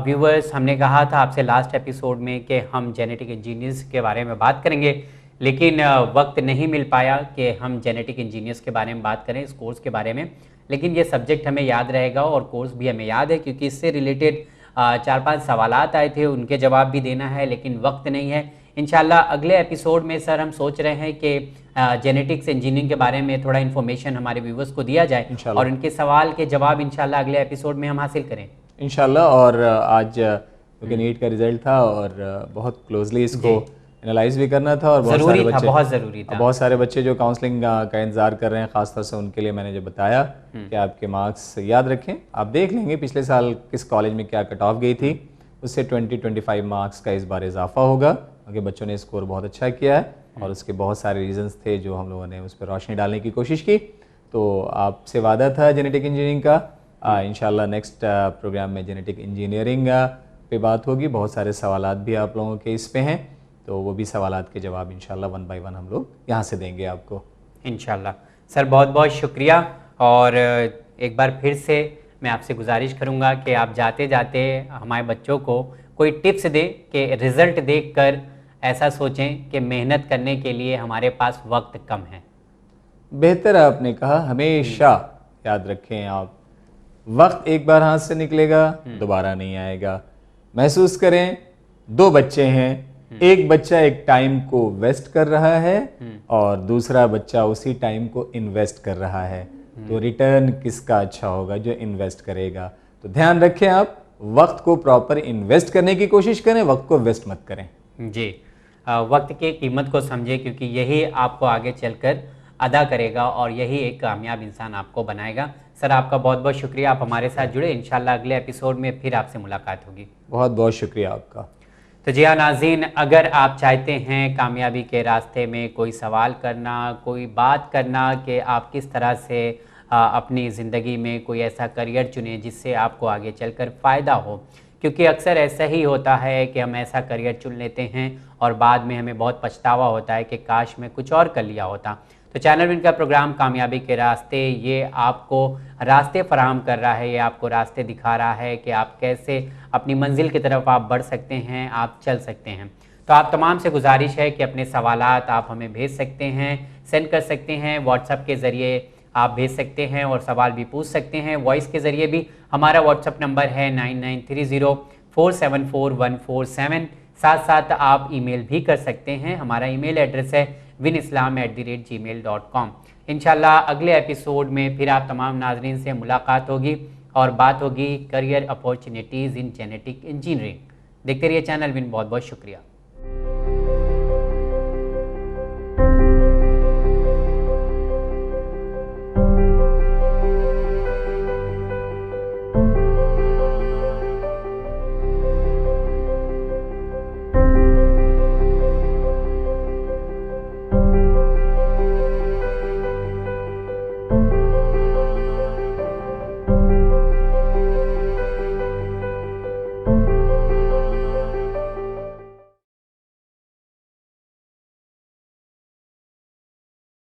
व्यूअर्स हमने कहा था आपसे लास्ट एपिसोड में कि हम जेनेटिक इंजीनियर्स के बारे में बात करेंगे, लेकिन वक्त नहीं मिल पाया कि हम जेनेटिक इंजीनियर्स के बारे में बात करें, इस कोर्स के बारे में। लेकिन ये सब्जेक्ट हमें याद रहेगा और कोर्स भी हमें याद है, क्योंकि इससे रिलेटेड 4-5 सवालात आए थे, उनके जवाब भी देना है, लेकिन वक्त नहीं है। इंशाल्लाह अगले एपिसोड में सर हम सोच रहे हैं कि जेनेटिक्स इंजीनियरिंग के बारे में थोड़ा इन्फॉर्मेशन हमारे व्यूवर्स को दिया जाए इंशाल्लाह। और उनके सवाल के जवाब इंशाल्लाह अगले एपिसोड में हम हासिल करें। इंशाल्लाह। और आज क्योंकि नीट का रिजल्ट था और बहुत क्लोजली इसको एनालाइज भी करना था और बहुत सारे बच्चे, बहुत ज़रूरी था। बहुत सारे बच्चे जो काउंसलिंग का इंतजार कर रहे हैं, खासतौर से उनके लिए मैंने जो बताया कि आपके मार्क्स याद रखें। आप देख लेंगे पिछले साल किस कॉलेज में क्या कट ऑफ गई थी, उससे 20-25 मार्क्स का इस बार इजाफा होगा, क्योंकि बच्चों ने स्कोर बहुत अच्छा किया है और उसके बहुत सारे रीजंस थे जो हम लोगों ने उस पर रोशनी डालने की कोशिश की। तो आपसे वादा था जेनेटिक इंजीनियरिंग का, इंशाल्लाह नेक्स्ट प्रोग्राम में जेनेटिक इंजीनियरिंग पे बात होगी। बहुत सारे सवालात भी आप लोगों के इस पे हैं, तो वो भी सवालात के जवाब इंशाल्लाह 1 बाय 1 हम लोग यहाँ से देंगे आपको इंशाल्लाह। सर बहुत बहुत शुक्रिया। और एक बार फिर से मैं आपसे गुजारिश करूँगा कि आप जाते जाते हमारे बच्चों को कोई टिप्स दें कि रिज़ल्ट देखकर ऐसा सोचें कि मेहनत करने के लिए हमारे पास वक्त कम है। बेहतर आपने कहा, हमेशा याद रखें आप, वक्त एक बार हाथ से निकलेगा दोबारा नहीं आएगा। महसूस करें 2 बच्चे हैं, एक बच्चा एक टाइम को वेस्ट कर रहा है और दूसरा बच्चा उसी टाइम को इन्वेस्ट कर रहा है, तो रिटर्न किसका अच्छा होगा? जो इन्वेस्ट करेगा। तो ध्यान रखें आप, वक्त को प्रॉपर इन्वेस्ट करने की कोशिश करें, वक्त को वेस्ट मत करें। जी, वक्त की कीमत को समझें, क्योंकि यही आपको आगे चलकर अदा करेगा और यही एक कामयाब इंसान आपको बनाएगा। सर आपका बहुत बहुत शुक्रिया, आप हमारे साथ जुड़े। इंशाल्लाह अगले एपिसोड में फिर आपसे मुलाकात होगी। बहुत बहुत शुक्रिया आपका। तो जी हाँ नाज़रीन, अगर आप चाहते हैं कामयाबी के रास्ते में कोई सवाल करना, कोई बात करना कि आप किस तरह से अपनी ज़िंदगी में कोई ऐसा करियर चुने जिससे आपको आगे चलकर फ़ायदा हो, क्योंकि अक्सर ऐसा ही होता है कि हम ऐसा करियर चुन लेते हैं और बाद में हमें बहुत पछतावा होता है कि काश मैं कुछ और कर लिया होता। तो चैनल विन का प्रोग्राम कामयाबी के रास्ते ये आपको रास्ते फराहम कर रहा है, ये आपको रास्ते दिखा रहा है कि आप कैसे अपनी मंजिल की तरफ आप बढ़ सकते हैं, आप चल सकते हैं। तो आप तमाम से गुजारिश है कि अपने सवालात आप हमें भेज सकते हैं, सेंड कर सकते हैं, व्हाट्सएप के ज़रिए आप भेज सकते हैं और सवाल भी पूछ सकते हैं। वॉइस के ज़रिए भी हमारा व्हाट्सएप नंबर है 9930474147। साथ साथ आप ईमेल भी कर सकते हैं, हमारा ईमेल एड्रेस है winislam@gmail.com। इंशाल्लाह अगले एपिसोड में फिर आप तमाम नाजरीन से मुलाकात होगी और बात होगी career opportunities in genetic engineering. देखते रहिए चैनल विन। बहुत बहुत शुक्रिया।